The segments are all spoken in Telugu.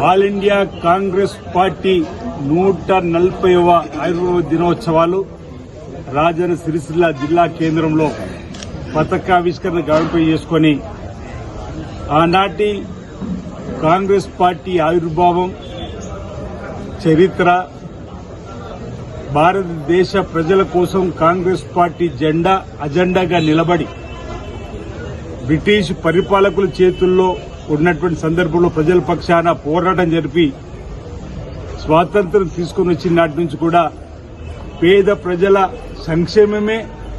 ఆల్ ఇండియా కాంగ్రెస్ పార్టీ 140వ ఆవిర్భావ దినోత్సవాలు రాజన్న సిరిసిల్ల జిల్లా కేంద్రంలో పతాకావిష్కరణ గావింపై చేసుకుని ఆనాటి కాంగ్రెస్ పార్టీ ఆవిర్భావం చరిత్ర, భారతదేశ ప్రజల కోసం కాంగ్రెస్ పార్టీ జెండా అజెండాగా నిలబడి బ్రిటిష్ పరిపాలకుల చేతుల్లో ఉన్నటువంటి సందర్భంలో ప్రజల పక్షాన పోరాటం జరిపి స్వాతంత్ర్యం తీసుకుని వచ్చిన నాటి నుంచి కూడా పేద ప్రజల సంక్షేమమే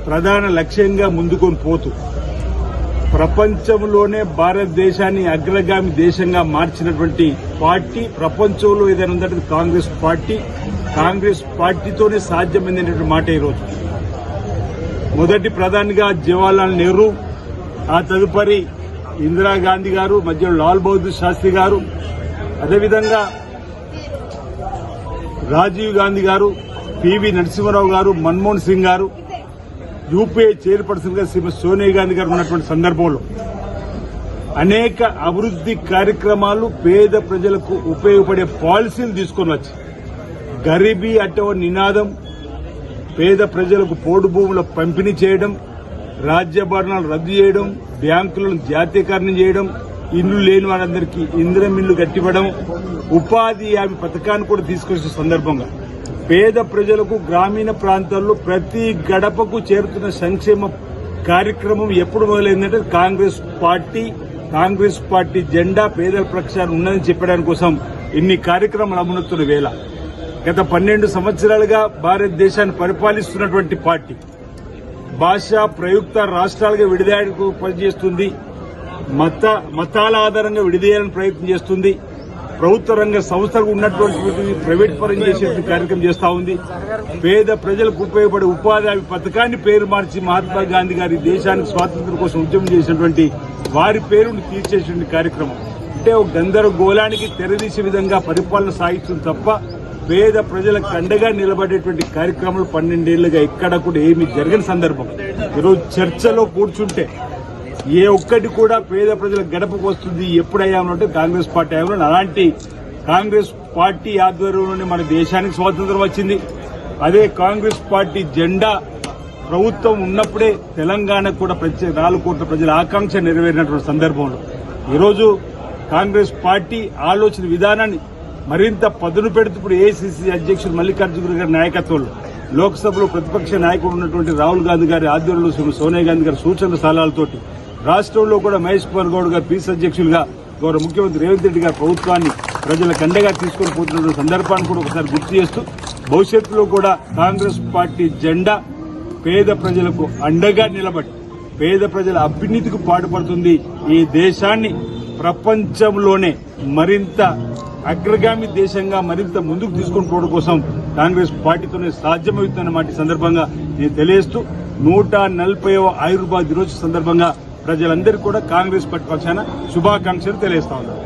ప్రధాన లక్ష్యంగా ముందుకొని పోతూ ప్రపంచంలోనే భారతదేశాన్ని అగ్రగామి దేశంగా మార్చినటువంటి పార్టీ ప్రపంచంలో ఏదైనా ఉందంటే కాంగ్రెస్ పార్టీ. కాంగ్రెస్ పార్టీతోనే సాధ్యమైనటువంటి మాట ఈరోజు. మొదటి ప్రధానిగా జవహర్లాల్ నెహ్రూ, ఆ తదుపరి ఇందిరాగాంధీ గారు, మధ్యలో లాల్ బహదూర్ శాస్త్రి గారు, అదేవిధంగా రాజీవ్ గాంధీ గారు, పివి నరసింహారావు గారు, మన్మోహన్ సింగ్ గారు, యూపీఏ చైర్పర్సన్ గా శ్రీమతి సోనియా గాంధీ గారు ఉన్నటువంటి సందర్భంలో అనేక అభివృద్ది కార్యక్రమాలు, పేద ప్రజలకు ఉపయోగపడే పాలసీలు తీసుకొని వచ్చి గరీబీ అటవ నినాదం, పేద ప్రజలకు పోడు భూముల పంపిణీ చేయడం, రాజ్యభరణాలు రద్దు చేయడం, బ్యాంకులను జాతీయకరణం చేయడం, ఇల్లు లేని వారందరికీ ఇందిరమ్మ ఇల్లు కట్టివ్వడం, ఉపాధి హామీ పథకాన్ని కూడా తీసుకొచ్చిన సందర్భంగా పేద ప్రజలకు గ్రామీణ ప్రాంతాల్లో ప్రతి గడపకు చేరుతున్న సంక్షేమ కార్యక్రమం ఎప్పుడు మొదలైందంటే కాంగ్రెస్ పార్టీ జెండా పేదల పక్షాన ఉన్నదని చెప్పడానికి కోసం ఇన్ని కార్యక్రమాలు అమలుతున్న వేళ గత 12 సంవత్సరాలుగా భారతదేశాన్ని పరిపాలిస్తున్నటువంటి పార్టీ భాషా ప్రయుక్త రాష్ట్రాలుగా విడిదీయడానికి పనిచేస్తుంది. మతాల ఆధారంగా విడిదీయాలని ప్రయత్నం చేస్తుంది. ప్రభుత్వ రంగ సంస్థలకు ఉన్నటువంటి ప్రైవేట్ పరం చేసే కార్యక్రమం చేస్తా ఉంది. పేద ప్రజలకు ఉపయోగపడే ఉపాధి హామీ పథకాన్ని పేరు మార్చి మహాత్మా గాంధీ గారి దేశానికి స్వాతంత్ర్యం కోసం ఉద్యమం చేసినటువంటి వారి పేరును తీర్చేటువంటి కార్యక్రమం. అంటే ఒక గందరగోళానికి తెరదీసే విధంగా పరిపాలన సాగిస్తుంది తప్ప పేద ప్రజలకు అండగా నిలబడేటువంటి కార్యక్రమాలు 12 ఏళ్లుగా ఎక్కడ కూడా ఏమీ జరగని సందర్భం. ఈరోజు చర్చలో కూర్చుంటే ఏ ఒక్కటి కూడా పేద ప్రజల గడపకు వస్తుంది ఎప్పుడయ్యామంటే కాంగ్రెస్ పార్టీ అయ్యామో. అలాంటి కాంగ్రెస్ పార్టీ ఆధ్వర్యంలోనే మన దేశానికి స్వాతంత్రం వచ్చింది. అదే కాంగ్రెస్ పార్టీ జెండా ప్రభుత్వం ఉన్నప్పుడే తెలంగాణకు కూడా 4 కోట్ల ప్రజల ఆకాంక్ష నెరవేరినటువంటి సందర్భంలో ఈరోజు కాంగ్రెస్ పార్టీ ఆలోచన విధానాన్ని మరింత పదును పెడుతూ ఇప్పుడు ఏఐసీసీ అధ్యక్షుడు మల్లికార్జున గారి నాయకత్వంలో లోక్సభలో ప్రతిపక్ష నాయకుడు ఉన్నటువంటి రాహుల్ గాంధీ గారి ఆధ్వర్యంలో సోనియా గాంధీ గారి సూచనల సలహాలతోటి రాష్ట్రంలో కూడా మహేష్ కుమార్ గౌడ్ గారు పీసీ అధ్యక్షులుగా గౌరవ ముఖ్యమంత్రి రేవంత్ రెడ్డి గారి ప్రభుత్వాన్ని ప్రజలకు అండగా తీసుకొని పోతున్న సందర్భాన్ని కూడా ఒకసారి గుర్తు చేస్తూ భవిష్యత్తులో కూడా కాంగ్రెస్ పార్టీ జెండా పేద ప్రజలకు అండగా నిలబడి పేద ప్రజల అభ్యున్నతికి పాటుపడుతుంది. ఈ దేశాన్ని ప్రపంచంలోనే మరింత అగ్రగామి దేశంగా మరింత ముందుకు తీసుకొని పోవడం కోసం కాంగ్రెస్ పార్టీతోనే సాధ్యమవుతుందన్నమాట సందర్భంగా నేను తెలియజేస్తూ 140వ ఆవిర్భావ దినోత్సవ సందర్భంగా ప్రజలందరికీ కూడా కాంగ్రెస్ పార్టీ పక్షాన శుభాకాంక్షలు తెలియజేస్తా ఉన్నారు.